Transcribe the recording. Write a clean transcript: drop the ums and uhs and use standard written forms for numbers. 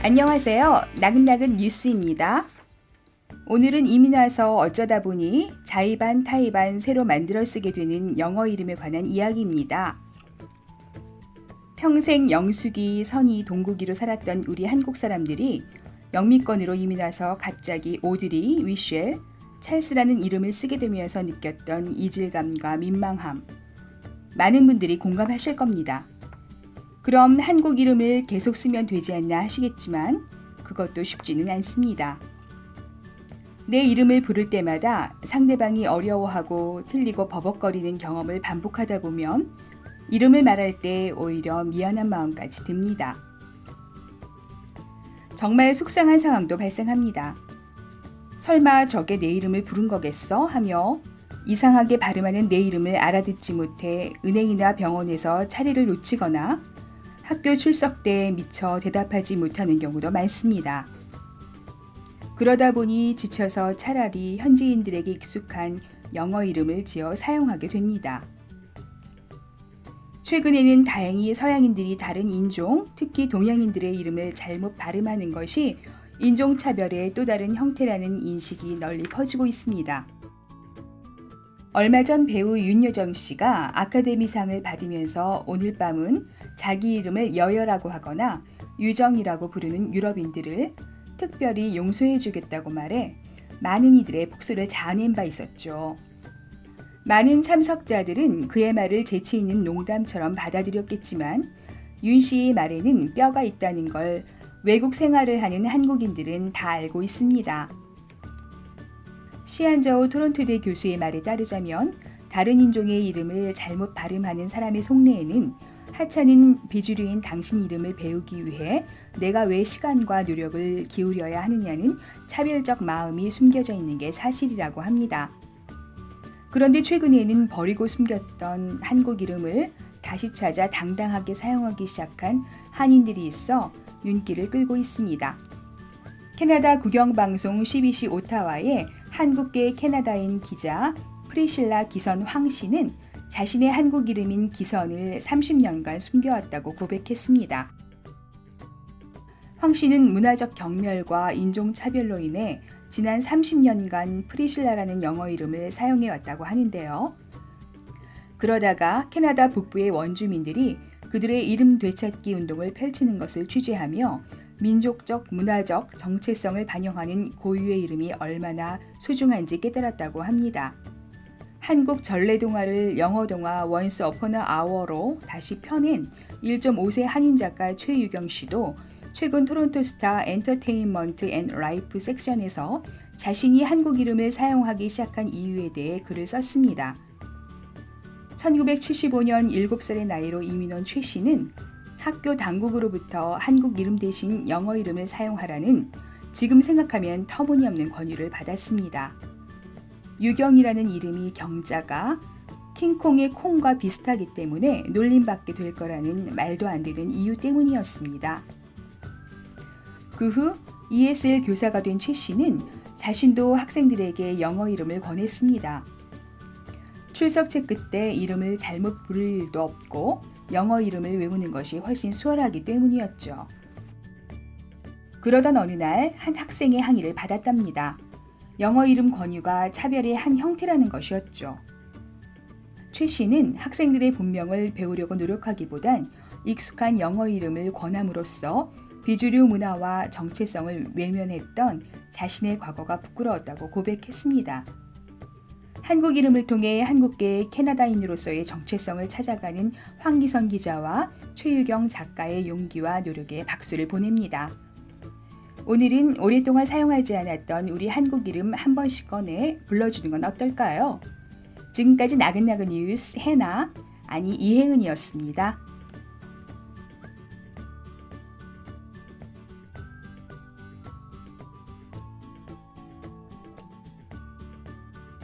안녕하세요. 나긋나긋 뉴스입니다. 오늘은 이민 와서 어쩌다 보니 자의반 타의반 새로 만들어 쓰게 되는 영어 이름에 관한 이야기입니다. 평생 영숙이, 선희, 동국이로 살았던 우리 한국 사람들이 영미권으로 이민 와서 갑자기 오드리, 위쉘, 찰스라는 이름을 쓰게 되면서 느꼈던 이질감과 민망함. 많은 분들이 공감하실 겁니다. 그럼 한국 이름을 계속 쓰면 되지 않나 하시겠지만 그것도 쉽지는 않습니다. 내 이름을 부를 때마다 상대방이 어려워하고 틀리고 버벅거리는 경험을 반복하다 보면 이름을 말할 때 오히려 미안한 마음까지 듭니다. 정말 속상한 상황도 발생합니다. 설마 저게 내 이름을 부른 거겠어? 하며 이상하게 발음하는 내 이름을 알아듣지 못해 은행이나 병원에서 차례를 놓치거나 학교 출석 때 미처 대답하지 못하는 경우도 많습니다. 그러다 보니 지쳐서 차라리 현지인들에게 익숙한 영어 이름을 지어 사용하게 됩니다. 최근에는 다행히 서양인들이 다른 인종, 특히 동양인들의 이름을 잘못 발음하는 것이 인종차별의 또 다른 형태라는 인식이 널리 퍼지고 있습니다. 얼마 전 배우 윤여정 씨가 아카데미상을 받으면서 오늘 밤은 자기 이름을 여여라고 하거나 유정이라고 부르는 유럽인들을 특별히 용서해 주겠다고 말해 많은 이들의 복수를 자아낸 바 있었죠. 많은 참석자들은 그의 말을 재치 있는 농담처럼 받아들였겠지만 윤 씨의 말에는 뼈가 있다는 걸 외국 생활을 하는 한국인들은 다 알고 있습니다. 시안저우 토론토대 교수의 말에 따르자면 다른 인종의 이름을 잘못 발음하는 사람의 속내에는 하찮은 비주류인 당신 이름을 배우기 위해 내가 왜 시간과 노력을 기울여야 하느냐는 차별적 마음이 숨겨져 있는 게 사실이라고 합니다. 그런데 최근에는 버리고 숨겼던 한국 이름을 다시 찾아 당당하게 사용하기 시작한 한인들이 있어 눈길을 끌고 있습니다. 캐나다 국영방송 CBC 오타와의 한국계 캐나다인 기자 프리실라 기선 황 씨는 자신의 한국 이름인 기선을 30년간 숨겨왔다고 고백했습니다. 황 씨는 문화적 경멸과 인종차별로 인해 지난 30년간 프리실라라는 영어 이름을 사용해왔다고 하는데요. 그러다가 캐나다 북부의 원주민들이 그들의 이름 되찾기 운동을 펼치는 것을 취재하며 민족적, 문화적 정체성을 반영하는 고유의 이름이 얼마나 소중한지 깨달았다고 합니다. 한국 전래동화를 영어동화 Once Upon a Hour로 다시 펴낸 1.5세 한인 작가 최유경 씨도 최근 토론토 스타 엔터테인먼트 앤 라이프 섹션에서 자신이 한국 이름을 사용하기 시작한 이유에 대해 글을 썼습니다. 1975년 7살의 나이로 이민 온 최 씨는 학교 당국으로부터 한국 이름 대신 영어 이름을 사용하라는 지금 생각하면 터무니없는 권유를 받았습니다. 유경이라는 이름이 경자가 킹콩의 콩과 비슷하기 때문에 놀림받게 될 거라는 말도 안 되는 이유 때문이었습니다. 그 후 ESL 교사가 된 최 씨는 자신도 학생들에게 영어 이름을 권했습니다. 출석 체크 때 이름을 잘못 부를 일도 없고 영어 이름을 외우는 것이 훨씬 수월하기 때문이었죠. 그러던 어느 날 한 학생의 항의를 받았답니다. 영어 이름 권유가 차별의 한 형태라는 것이었죠. 최 씨는 학생들의 본명을 배우려고 노력하기보단 익숙한 영어 이름을 권함으로써 비주류 문화와 정체성을 외면했던 자신의 과거가 부끄러웠다고 고백했습니다. 한국 이름을 통해 한국계 캐나다인으로서의 정체성을 찾아가는 황기선 기자와 최유경 작가의 용기와 노력에 박수를 보냅니다. 오늘은 오랫동안 사용하지 않았던 우리 한국 이름 한 번씩 꺼내 불러주는 건 어떨까요? 지금까지 나긋나긋 뉴스 해나, 아니 이혜은이었습니다.